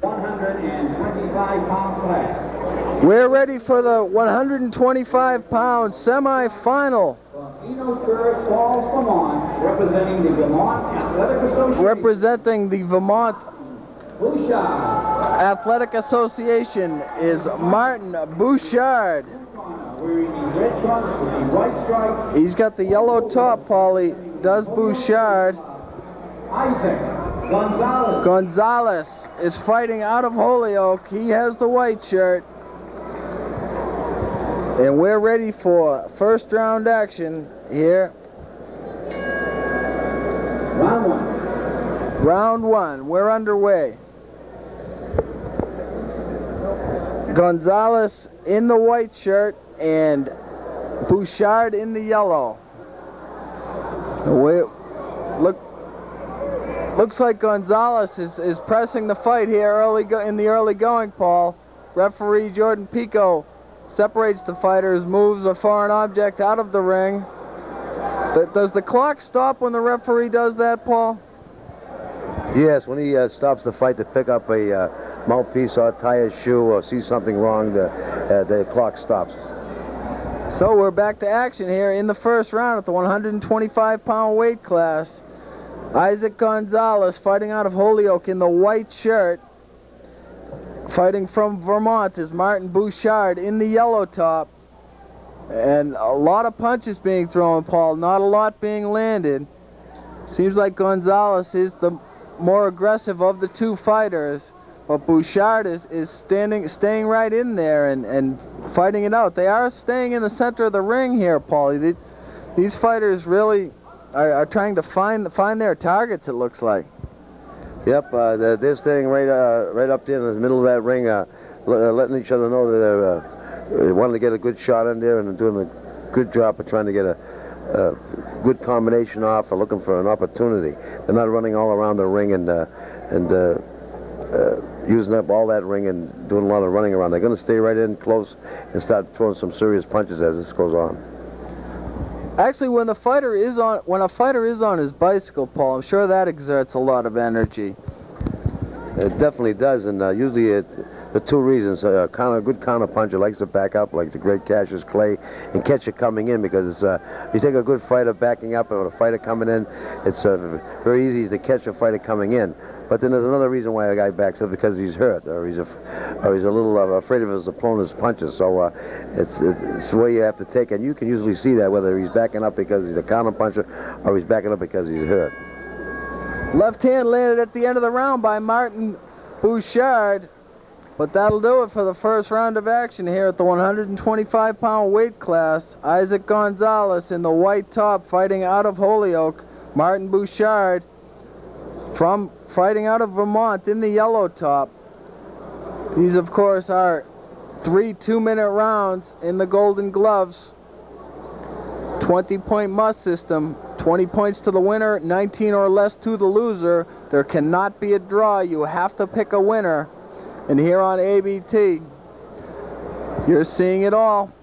125-pound class. We're ready for the 125-pound semi-final. Falls, Vermont, representing the Vermont Athletic Association. Representing the Vermont Bouchard. Athletic Association is Martin Bouchard. Wearing the red trunks with the white stripe. He's got the yellow top, Paulie. Does Bouchard. Isaac Gonzalez. Gonzalez is fighting out of Holyoke. He has the white shirt. And we're ready for first round action here. Round one. Round one. We're underway. Gonzalez in the white shirt and Bouchard in the yellow. Looks like Gonzalez is pressing the fight here in the early going, Paul. Referee Jordan Pico separates the fighters, moves a foreign object out of the ring. Does the clock stop when the referee does that, Paul? Yes, when he stops the fight to pick up a mouthpiece or tie a shoe or see something wrong, the clock stops. So we're back to action here in the first round at the 125-pound weight class. Isaac Gonzalez fighting out of Holyoke in the white shirt. Fighting from Vermont is Martin Bouchard in the yellow top. And a lot of punches being thrown, Paul, not a lot being landed. Seems like Gonzalez is the more aggressive of the two fighters, but Bouchard is staying right in there and fighting it out. They are staying in the center of the ring here, Paulie. These fighters really are trying to find their targets, it looks like. Yep, they're staying right up there in the middle of that ring, letting each other know that they're wanting to get a good shot in there and doing a good job of trying to get a good combination off or looking for an opportunity. They're not running all around the ring and using up all that ring and doing a lot of running around. They're going to stay right in close and start throwing some serious punches as this goes on. Actually, when a fighter is on his bicycle, Paul, I'm sure that exerts a lot of energy. It definitely does, and usually it's for two reasons. A good counter puncher likes to back up, like the great Cassius Clay, and catch it coming in, because it's you take a good fighter backing up and a fighter coming in, it's very easy to catch a fighter coming in. But then there's another reason why a guy backs up, because he's hurt or he's a little afraid of his opponent's punches. So it's the way you have to take, and you can usually see that whether he's backing up because he's a counter puncher or he's backing up because he's hurt. Left hand landed at the end of the round by Martin Bouchard, but that'll do it for the first round of action here at the 125-pound weight class. Isaac Gonzalez in the white top fighting out of Holyoke. Martin Bouchard fighting out of Vermont in the yellow top. These, of course, are 3 2-minute rounds in the Golden Gloves. 20-point must system. 20 points to the winner, 19 or less to the loser. There cannot be a draw. You have to pick a winner. And here on ABT, you're seeing it all.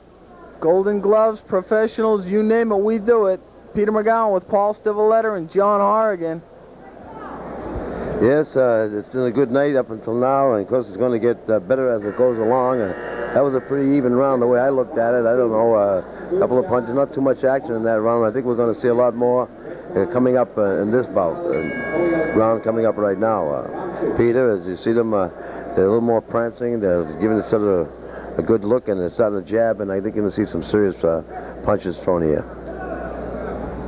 Golden Gloves, professionals, you name it, we do it. Peter McGowan with Paul Stivaleta and John Horrigan. Yes, it's been a good night up until now, and of course it's going to get better as it goes along. That was a pretty even round the way I looked at it. I don't know, a couple of punches, not too much action in that round. I think we're going to see a lot more coming up in this bout, round coming up right now. Peter, as you see them, they're a little more prancing. They're giving each other a good look, and they're starting to jab, and I think you're going to see some serious punches thrown here.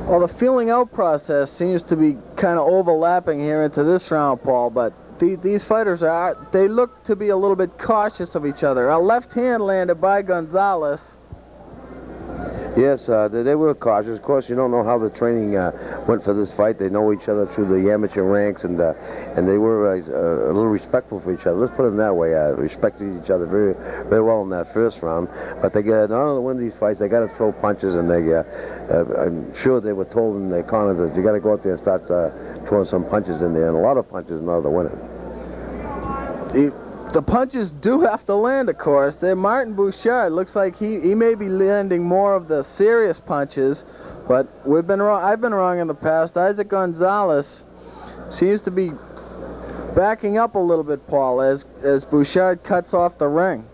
Well, the feeling out process seems to be kind of overlapping here into this round, Paul, but these fighters they look to be a little bit cautious of each other. A left hand landed by Gonzalez. Yes, they were cautious. Of course, you don't know how the training went for this fight. They know each other through the amateur ranks, and they were a little respectful for each other. Let's put it that way. Respected each other very, very well in that first round. But they got, in order to win these fights, they got to throw punches, and I'm sure they were told in their corners that you got to go out there and start throwing some punches in there, and a lot of punches in order to win it. The punches do have to land, of course. Martin Bouchard looks like he may be landing more of the serious punches, but we've been wrong. I've been wrong in the past. Isaac Gonzalez seems to be backing up a little bit, Paul, as Bouchard cuts off the ring.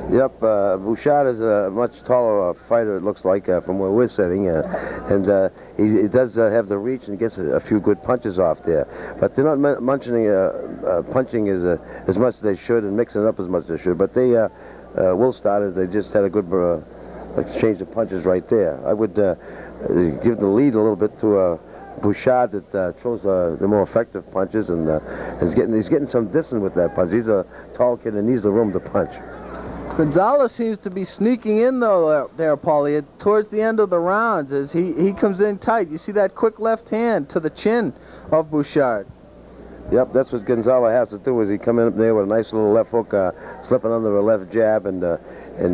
Yep, Bouchard is a much taller fighter, it looks like, from where we're sitting, and he does have the reach and gets a few good punches off there. But they're not punching as much as they should and mixing it up as much as they should. But they will start as they just had a good exchange of punches right there. I would give the lead a little bit to Bouchard that throws the more effective punches, and he's getting some distance with that punch. He's a tall kid and needs the room to punch. Gonzalez seems to be sneaking in though there, Paulie, towards the end of the rounds as he comes in tight. You see that quick left hand to the chin of Bouchard. Yep, that's what Gonzalez has to do, is he come in up there with a nice little left hook, slipping under a left jab, and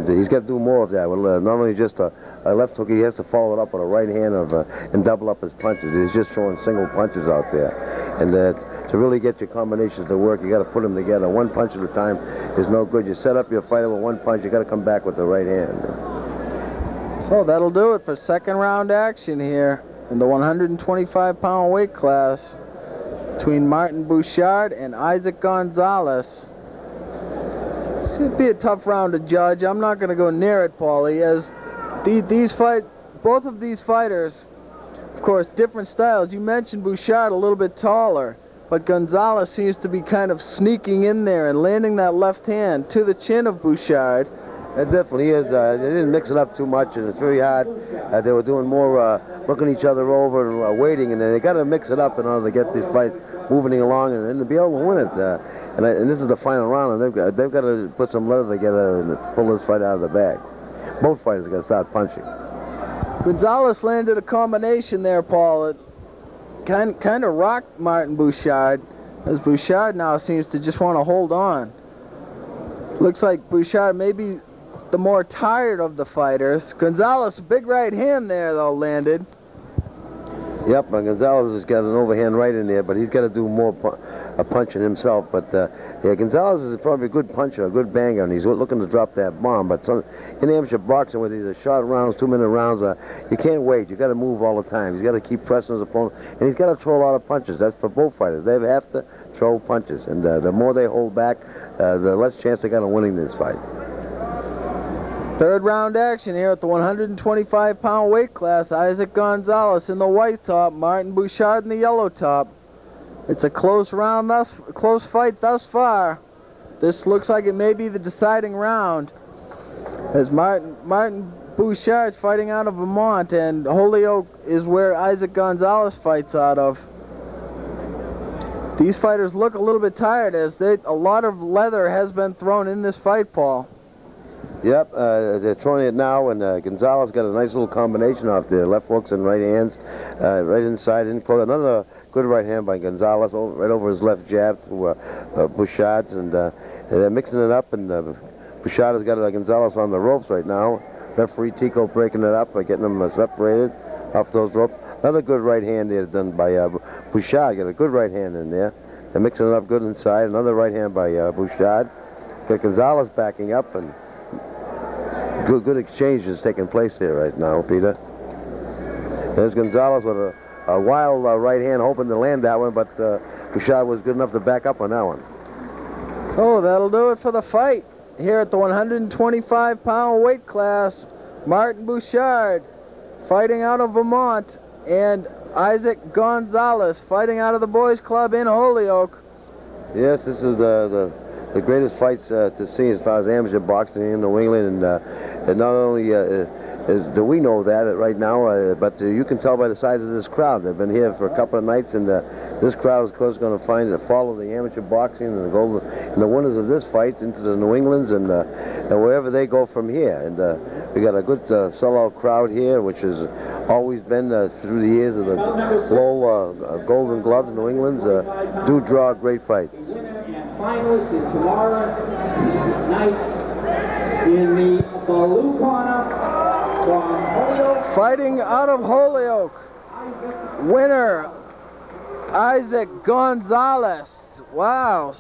he's got to do more of that. Well, not only just a left hook, he has to follow it up with a right hand and double up his punches. He's just throwing single punches out there. And to really get your combinations to work, you got to put them together. One punch at a time is no good. You set up your fighter with one punch, you got to come back with the right hand. So that'll do it for second round action here in the 125-pound weight class between Martin Bouchard and Isaac Gonzalez. This should be a tough round to judge. I'm not going to go near it, Paulie, as both of these fighters, of course, different styles. You mentioned Bouchard a little bit taller, but Gonzalez seems to be kind of sneaking in there and landing that left hand to the chin of Bouchard. It definitely is. They didn't mix it up too much, and it's very hard. They were doing more looking each other over and waiting, and they got to mix it up in order to get this fight moving along and to be able to win it. And this is the final round, and they've got to put some leather together and pull this fight out of the bag. Both fighters are going to start punching. Gonzalez landed a combination there, Paul. It kind of rocked Martin Bouchard, as Bouchard now seems to just want to hold on. Looks like Bouchard may be the more tired of the fighters. Gonzalez, big right hand there, though, landed. Yep, and Gonzalez has got an overhand right in there, but he's got to do more punching himself. But yeah, Gonzalez is probably a good puncher, a good banger, and he's looking to drop that bomb. But in amateur boxing, with these short rounds, 2-minute rounds, you can't wait. You got to move all the time. He's got to keep pressing his opponent, and he's got to throw a lot of punches. That's for both fighters. They have to throw punches, and the more they hold back, the less chance they got of winning this fight. Third round action here at the 125-pound weight class. Isaac Gonzalez in the white top, Martin Bouchard in the yellow top. It's a close fight thus far. This looks like it may be the deciding round, as Martin Bouchard's fighting out of Vermont, and Holyoke is where Isaac Gonzalez fights out of. These fighters look a little bit tired, as a lot of leather has been thrown in this fight, Paul. Yep, they're throwing it now, and Gonzalez got a nice little combination off there, left hooks and right hands, right inside, in close. Another good right hand by Gonzalez, right over his left jab to Bouchard's, and they're mixing it up, and Bouchard has got Gonzalez on the ropes right now. Referee Tico breaking it up by getting them separated off those ropes. Another good right hand there done by Bouchard. Got a good right hand in there. They're mixing it up good inside. Another right hand by Bouchard. Got Gonzalez backing up, and good exchange is taking place here right now, Peter. There's Gonzalez with a wild right hand, hoping to land that one, but Bouchard was good enough to back up on that one. So that'll do it for the fight here at the 125-pound weight class. Martin Bouchard fighting out of Vermont, and Isaac Gonzalez fighting out of the Boys Club in Holyoke. Yes, this is the greatest fights to see as far as amateur boxing in New England, and not only do we know that right now, but you can tell by the size of this crowd. They've been here for a couple of nights, and this crowd is, of course, going to follow the amateur boxing and the winners of this fight into the New Englands and wherever they go from here. And we got a good sellout crowd here, which has always been through the years of the Golden Gloves. New England's do draw great fights. Finalists in tomorrow night in the blue corner from Holyoke. Fighting out of Holyoke, winner Isaac Gonzalez. Wow.